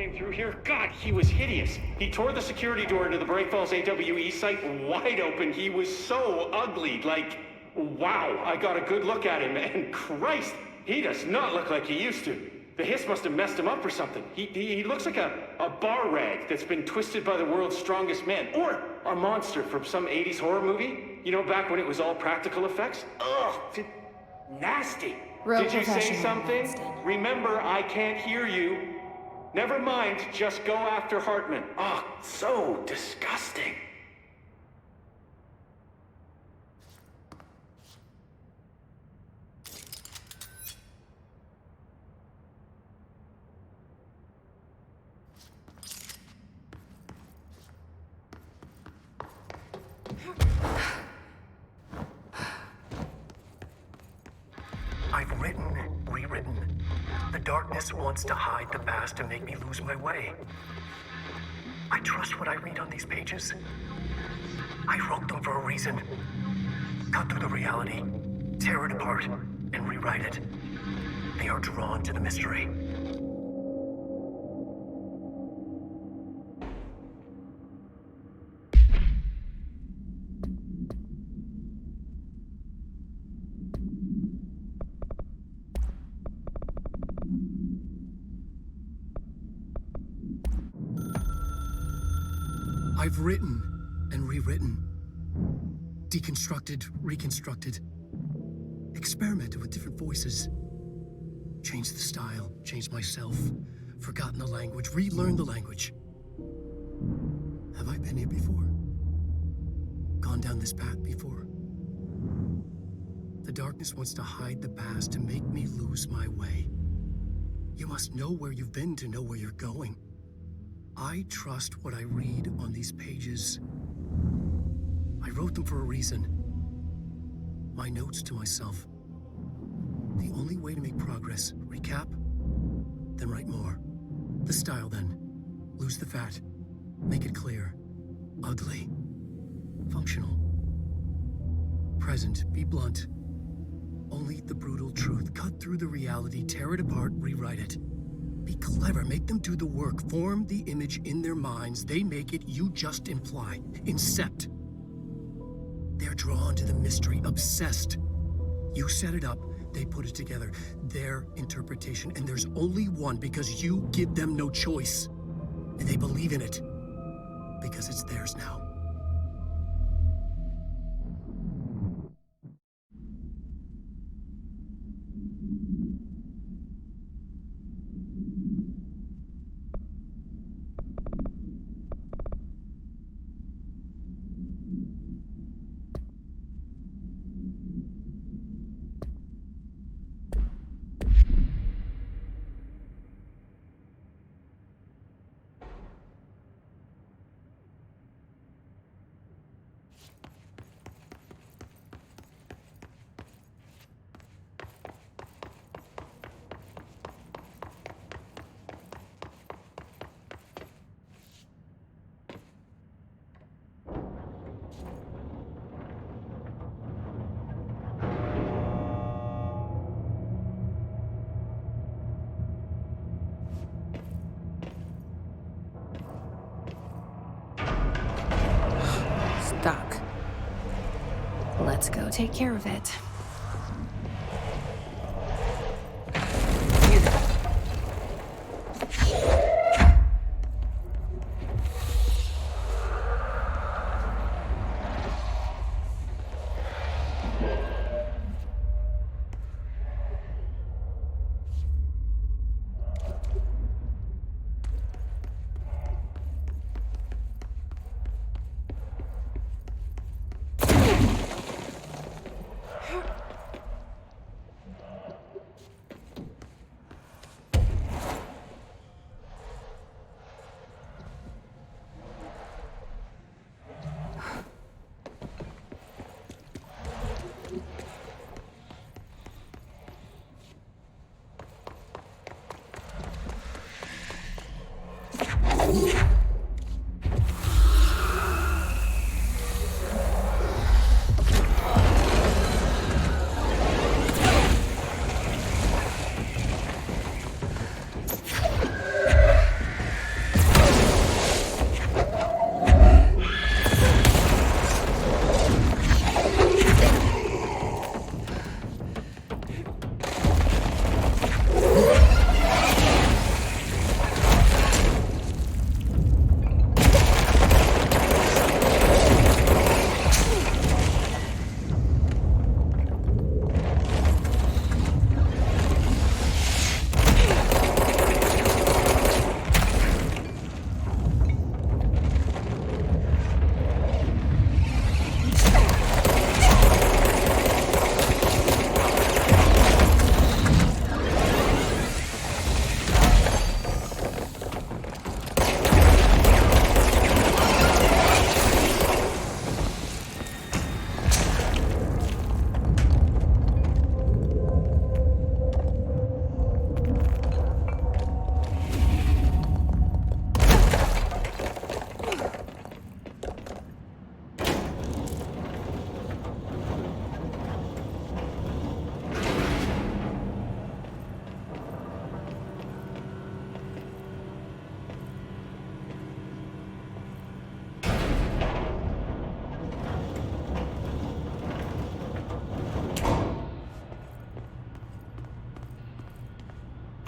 came through here? God, he was hideous. He tore the security door into the Bright Falls AWE site wide open. He was so ugly, like, wow. I got a good look at him, and Christ, he does not look like he used to. The hiss must have messed him up or something. He looks like a bar rag that's been twisted by the world's strongest man. Or a monster from some 80s horror movie. You know, back when it was all practical effects? Ugh, nasty. Real Did you say professional, something? Winston. Remember, I can't hear you. Never mind, just go after Hartman. Oh, so disgusting. I've written, rewritten. The darkness wants to hide the past to make me lose my way. I trust what I read on these pages. I wrote them for a reason. Cut through the reality, tear it apart, and rewrite it. They are drawn to the mystery. I've written and rewritten, deconstructed, reconstructed, experimented with different voices, changed the style, changed myself, forgotten the language, relearned the language. Have I been here before? Gone down this path before? The darkness wants to hide the past to make me lose my way. You must know where you've been to know where you're going. I trust what I read on these pages. I wrote them for a reason. My notes to myself. The only way to make progress, recap, then write more. The style then. Lose the fat. Make it clear. Ugly. Functional. Present. Be blunt. Only the brutal truth. Cut through the reality, tear it apart, rewrite it. Be clever, make them do the work, form the image in their minds. They make it, you just imply. Incept. They're drawn to the mystery, obsessed. You set it up, they put it together. Their interpretation, and there's only one because you give them no choice. And they believe in it, because it's theirs now. Stuck. Let's go take care of it.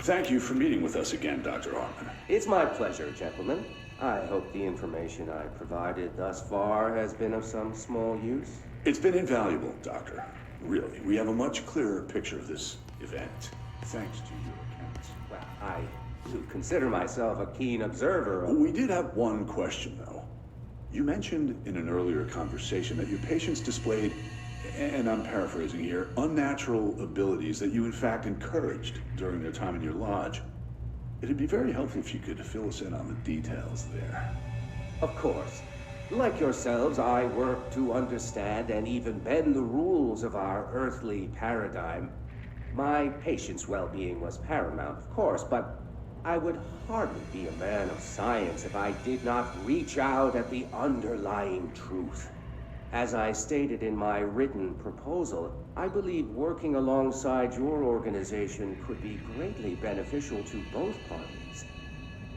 Thank you for meeting with us again, Dr. Hartman. It's my pleasure, gentlemen. I hope the information I provided thus far has been of some small use. It's been invaluable, Doctor. Really, we have a much clearer picture of this event, thanks to your accounts. Well, I do consider myself a keen observer of... We did have one question, though. You mentioned in an earlier conversation that your patients displayed, and I'm paraphrasing here, unnatural abilities that you in fact encouraged during their time in your lodge. It'd be very helpful if you could fill us in on the details there. Of course. Like yourselves, I work to understand and even bend the rules of our earthly paradigm. My patient's well-being was paramount, of course, but I would hardly be a man of science if I did not reach out at the underlying truth. As I stated in my written proposal, I believe working alongside your organization could be greatly beneficial to both parties.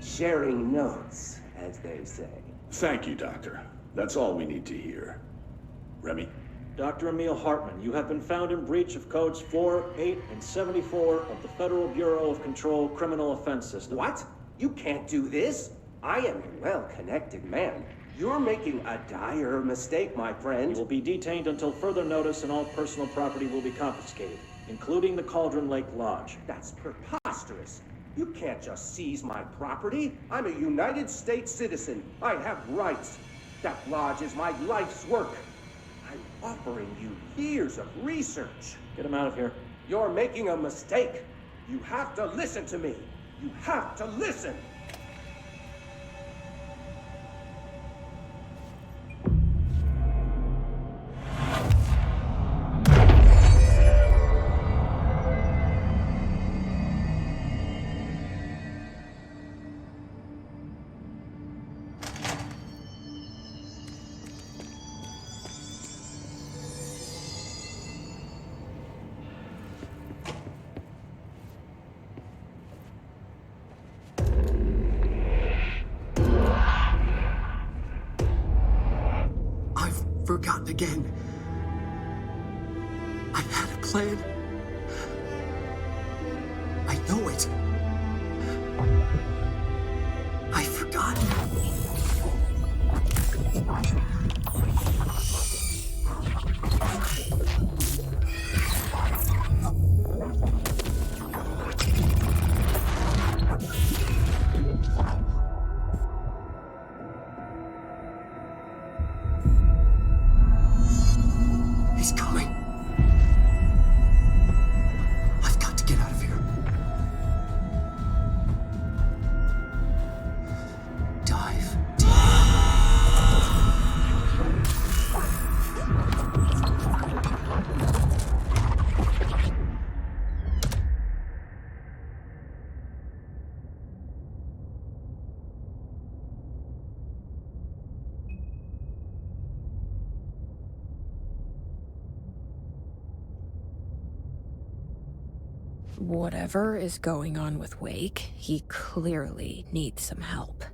Sharing notes, as they say. Thank you, Doctor. That's all we need to hear. Remy? Dr. Emil Hartman, you have been found in breach of codes 4, 8, and 74 of the Federal Bureau of Control Criminal Offense System. What? You can't do this? I am a well-connected man. You're making a dire mistake, my friend. You will be detained until further notice, and all personal property will be confiscated, including the Cauldron Lake Lodge. That's preposterous. You can't just seize my property. I'm a United States citizen. I have rights. That lodge is my life's work. I'm offering you years of research. Get him out of here. You're making a mistake. You have to listen to me. You have to listen. Forgotten again. I had a plan. I know it. I forgot. He's coming. I've got to get out of here. Dive deep. Whatever is going on with Wake, he clearly needs some help.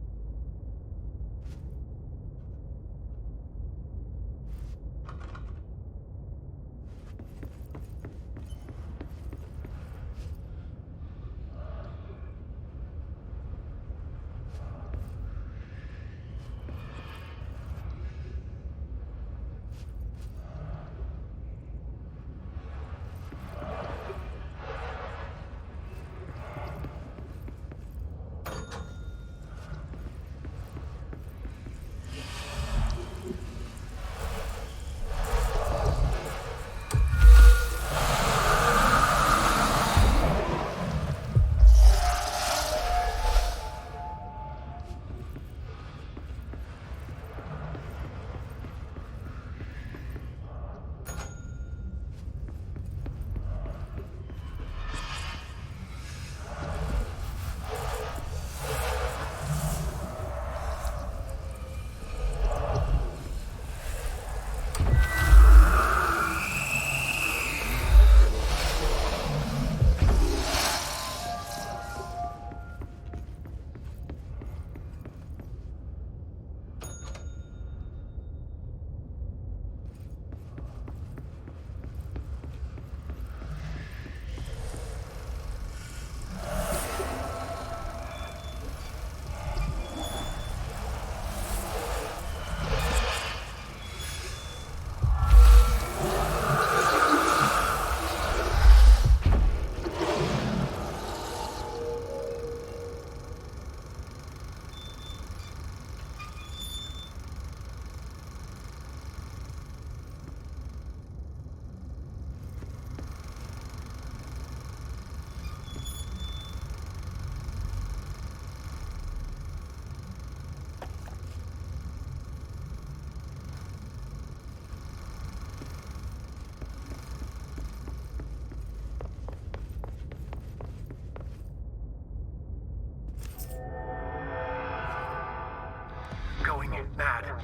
mad.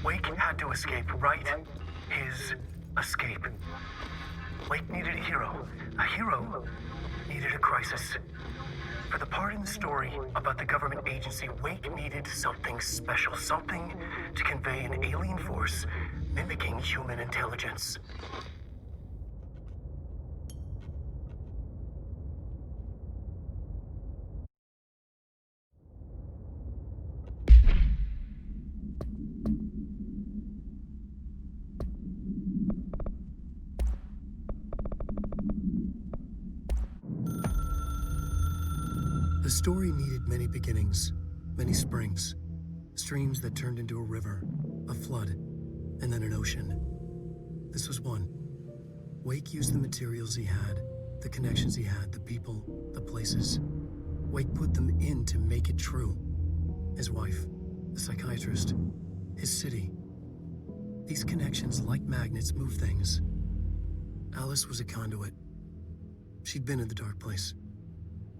Wake had to escape, right? His escape. Wake needed a hero. A hero needed a crisis. For the part in the story about the government agency, Wake needed something special, something to convey an alien force mimicking human intelligence. The story needed many beginnings, many springs, streams that turned into a river, a flood, and then an ocean. This was one. Wake used the materials he had, the connections he had, the people, the places. Wake put them in to make it true. His wife, the psychiatrist, his city. These connections, like magnets, move things. Alice was a conduit. She'd been in the dark place.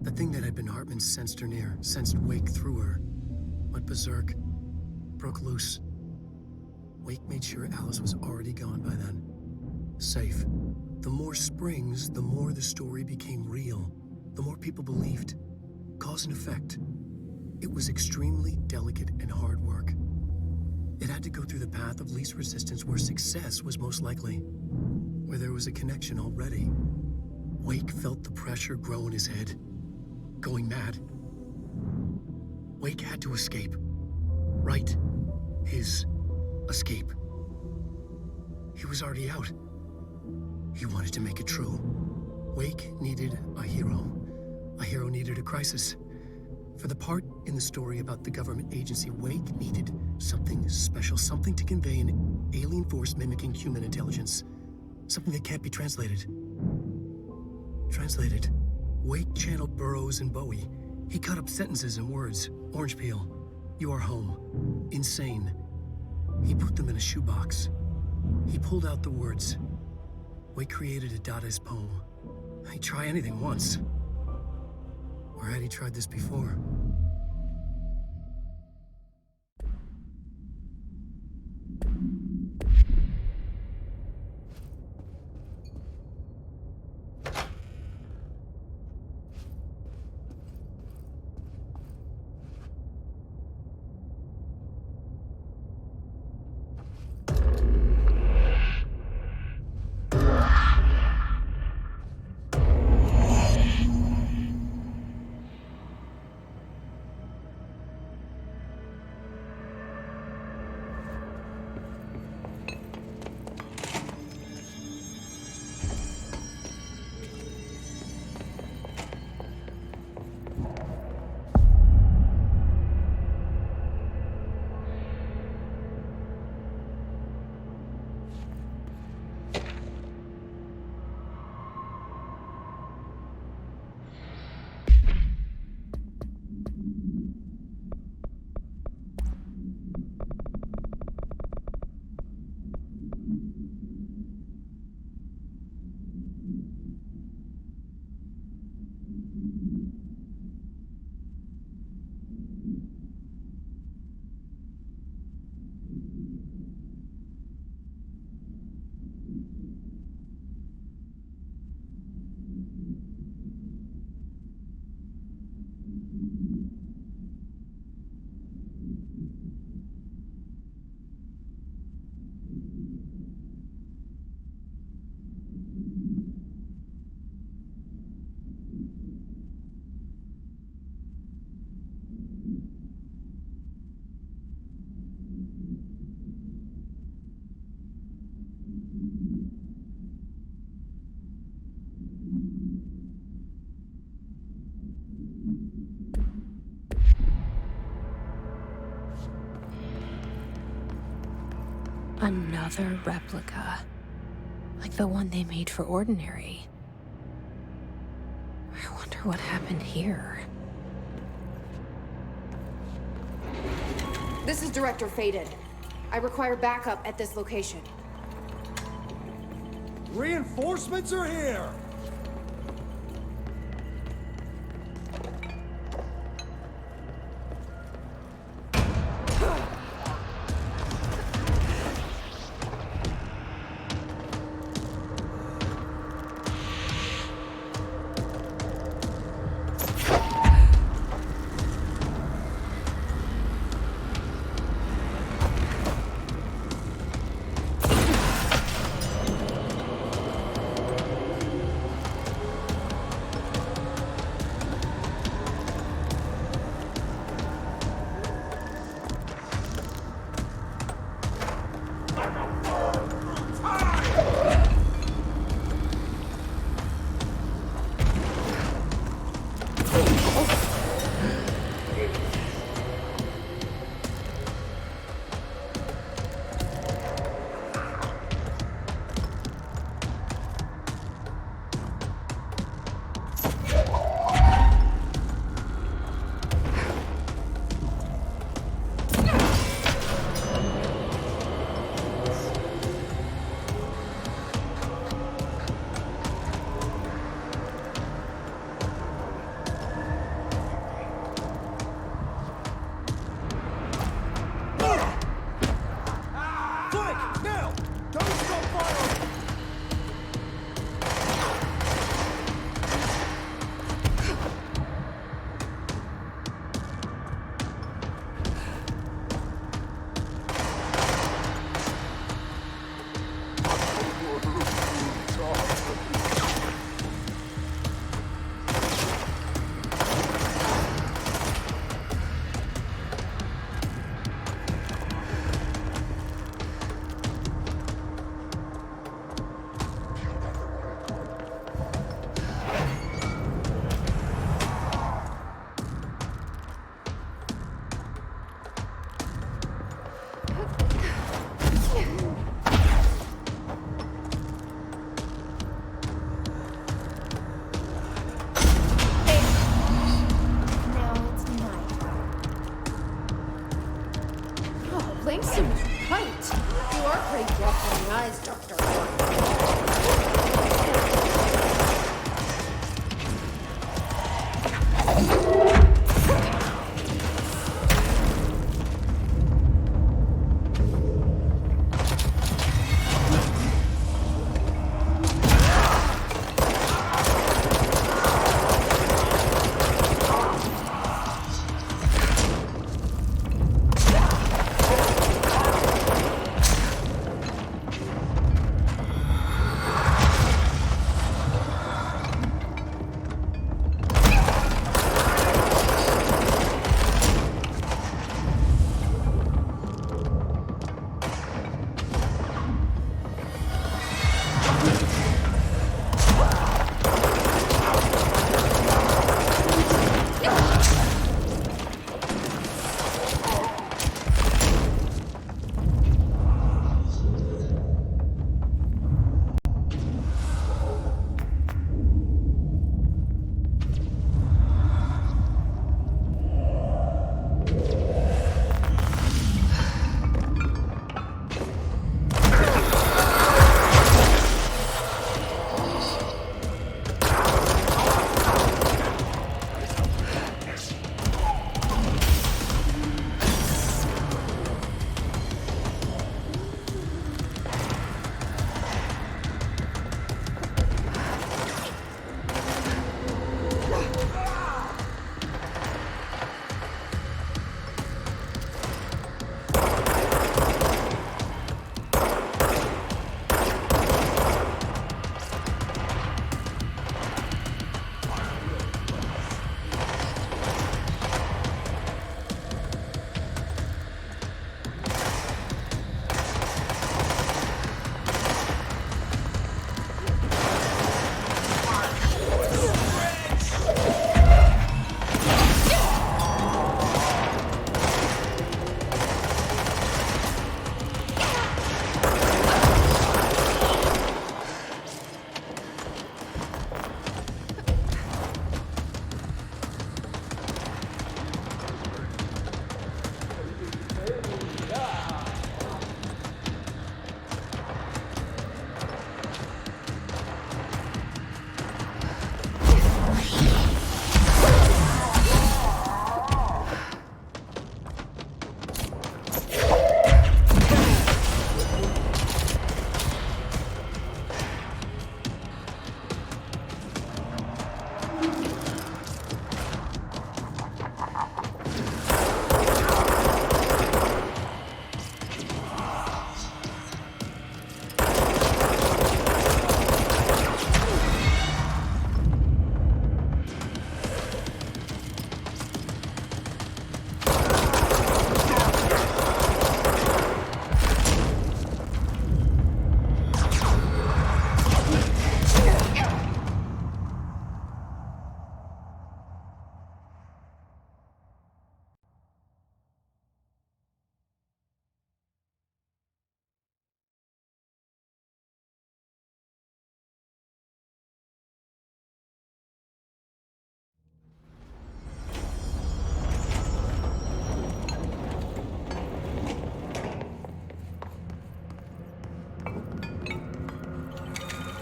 The thing that had been Hartman sensed her near, sensed Wake through her. Went berserk, broke loose. Wake made sure Alice was already gone by then. Safe. The more springs, the more the story became real. The more people believed. Cause and effect. It was extremely delicate and hard work. It had to go through the path of least resistance where success was most likely. Where there was a connection already. Wake felt the pressure grow in his head. Going mad. Wake had to escape. Right. His escape. He was already out. He wanted to make it true. Wake needed a hero. A hero needed a crisis. For the part in the story about the government agency, Wake needed something special, something to convey an alien force mimicking human intelligence. Something that can't be translated. Translated. Wake channeled Burroughs and Bowie. He cut up sentences and words. Orange peel. You are home. Insane. He put them in a shoebox. He pulled out the words. Wake created a Dadaist poem. He'd try anything once. Or had he tried this before? Another replica. Like the one they made for Ordinary. I wonder what happened here. This is Director Faded. I require backup at this location. Reinforcements are here! playing so much white. You are pretty rough on the eyes, Doctor.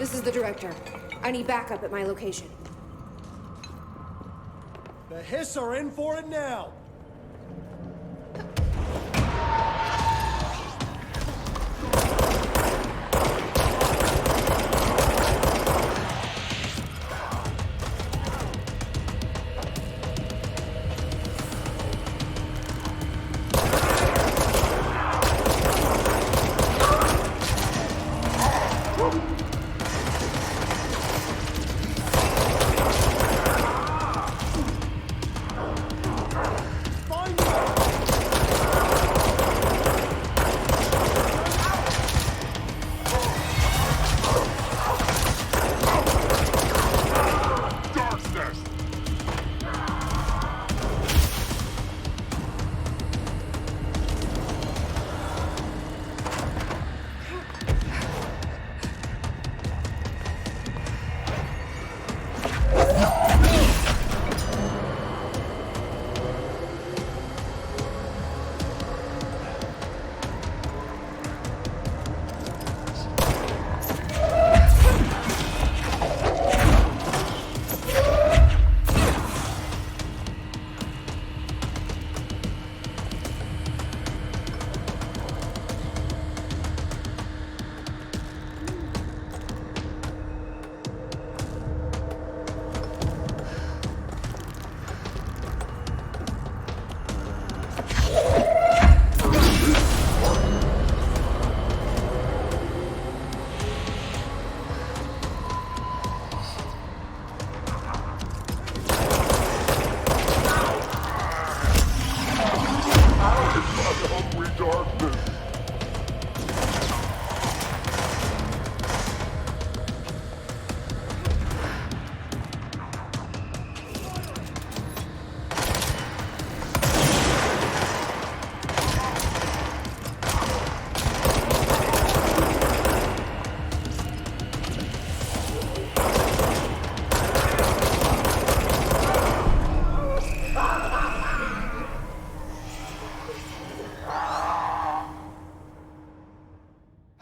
This is the director. I need backup at my location. The Hiss are in for it now!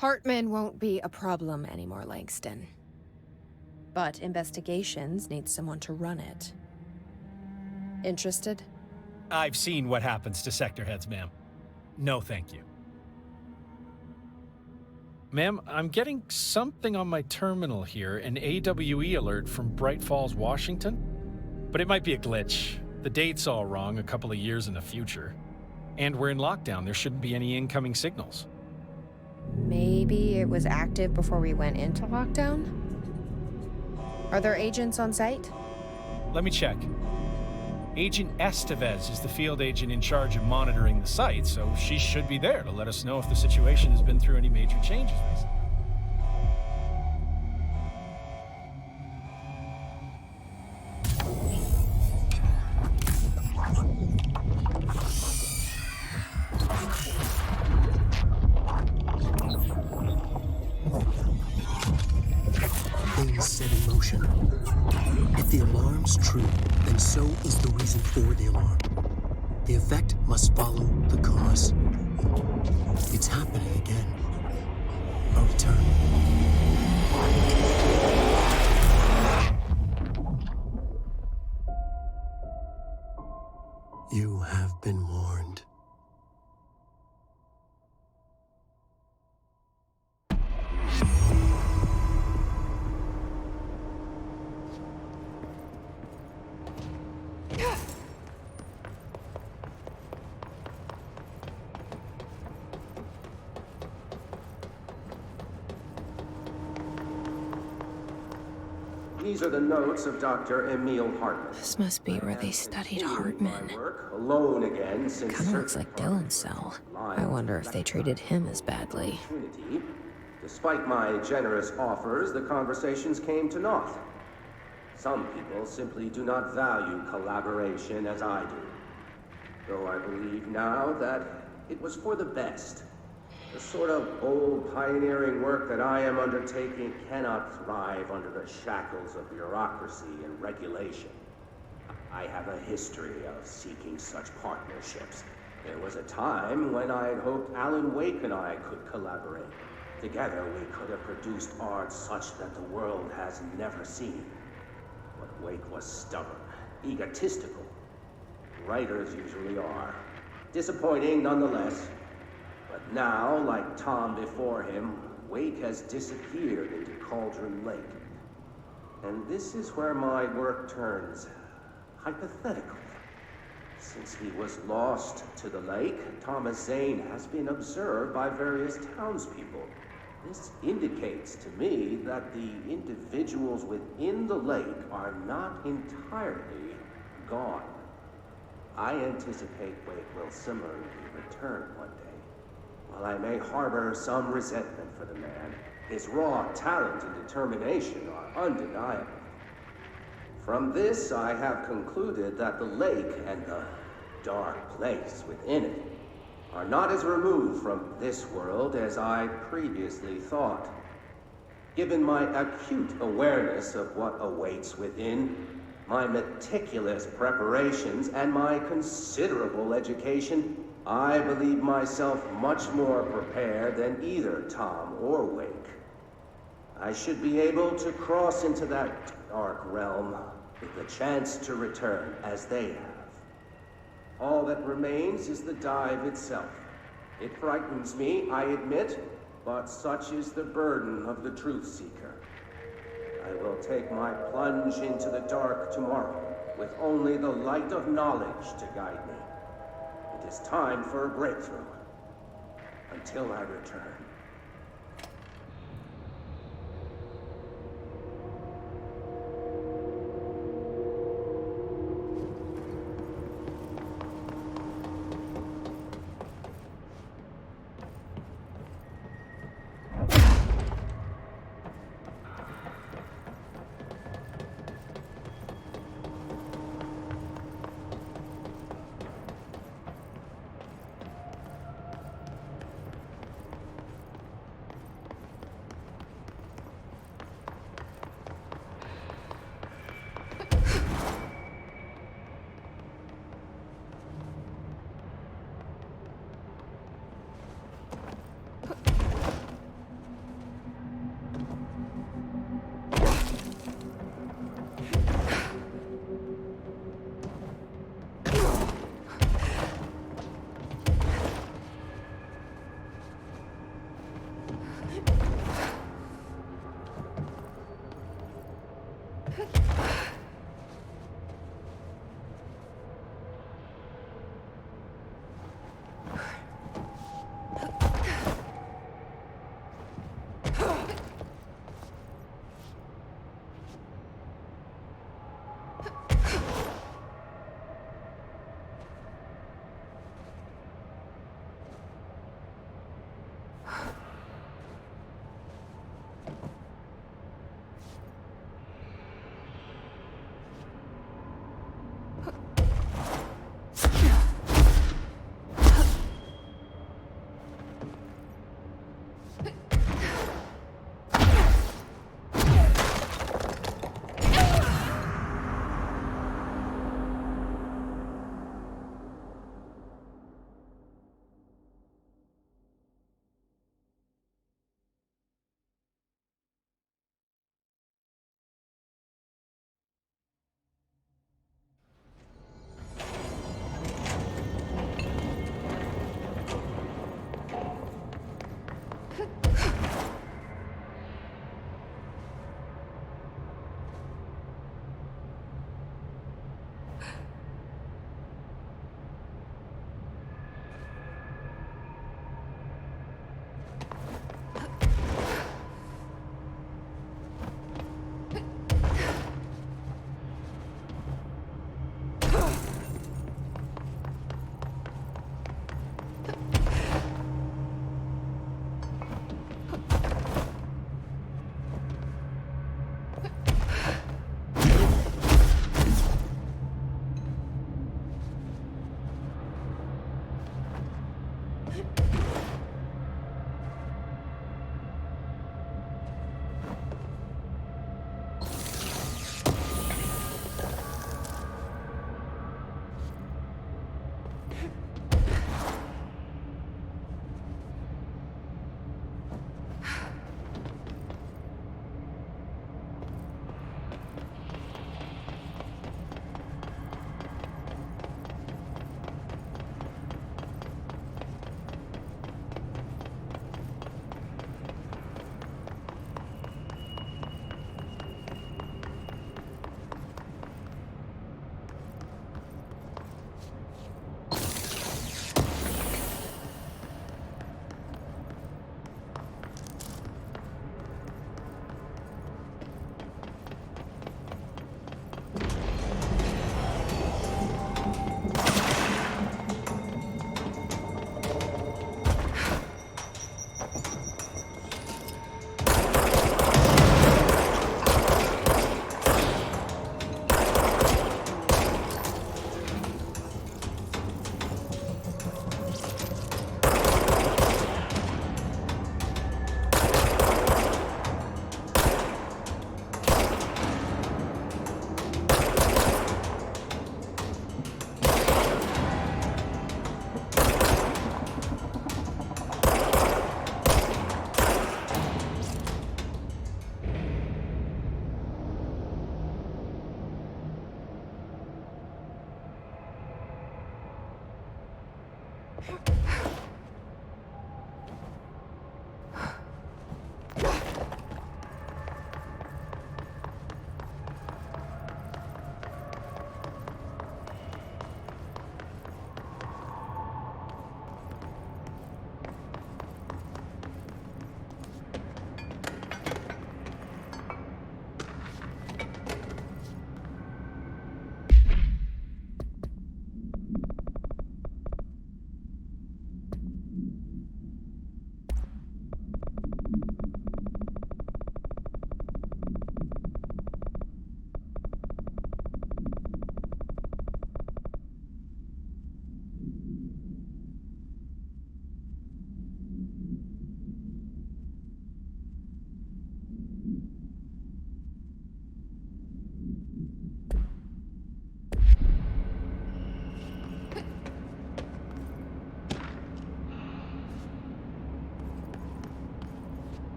Hartman won't be a problem anymore, Langston. But investigations need someone to run it. Interested? I've seen what happens to sector heads, ma'am. No, thank you. Ma'am, I'm getting something on my terminal here, an AWE alert from Bright Falls, Washington. But it might be a glitch. The date's all wrong, a couple of years in the future. And we're in lockdown, there shouldn't be any incoming signals. Maybe it was active before we went into lockdown? Are there agents on site? Let me check. Agent Estevez is the field agent in charge of monitoring the site, so she should be there to let us know if the situation has been through any major changes recently. Things set in motion. If the alarm's true, then so is the reason for the alarm. The effect must follow the cause. It's happening again. A return. You have been warned. These are the notes of Dr. Emil Hartman. This must be where they studied Hartman. My work alone again since Kinda looks like Dylan's cell. I wonder if they treated him as badly. Despite my generous offers, the conversations came to naught. Some people simply do not value collaboration as I do. Though I believe now that it was for the best. The sort of bold, pioneering work that I am undertaking cannot thrive under the shackles of bureaucracy and regulation. I have a history of seeking such partnerships. There was a time when I had hoped Alan Wake and I could collaborate. Together we could have produced art such that the world has never seen. But Wake was stubborn, egotistical. Writers usually are. Disappointing nonetheless. But now, like Tom before him, Wake has disappeared into Cauldron Lake. And this is where my work turns hypothetical. Since he was lost to the lake, Thomas Zane has been observed by various townspeople. This indicates to me that the individuals within the lake are not entirely gone. I anticipate Wake will similarly return one day. While I may harbor some resentment for the man, his raw talent and determination are undeniable. From this, I have concluded that the lake and the dark place within it are not as removed from this world as I previously thought. Given my acute awareness of what awaits within, my meticulous preparations, and my considerable education, I believe myself much more prepared than either Tom or Wake. I should be able to cross into that dark realm with the chance to return as they have. All that remains is the dive itself. It frightens me, I admit, but such is the burden of the truth seeker. I will take my plunge into the dark tomorrow with only the light of knowledge to guide me. It is time for a breakthrough. Until I return.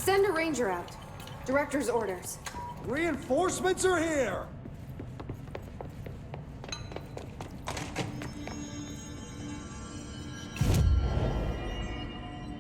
Send a ranger out. Director's orders. Reinforcements are here!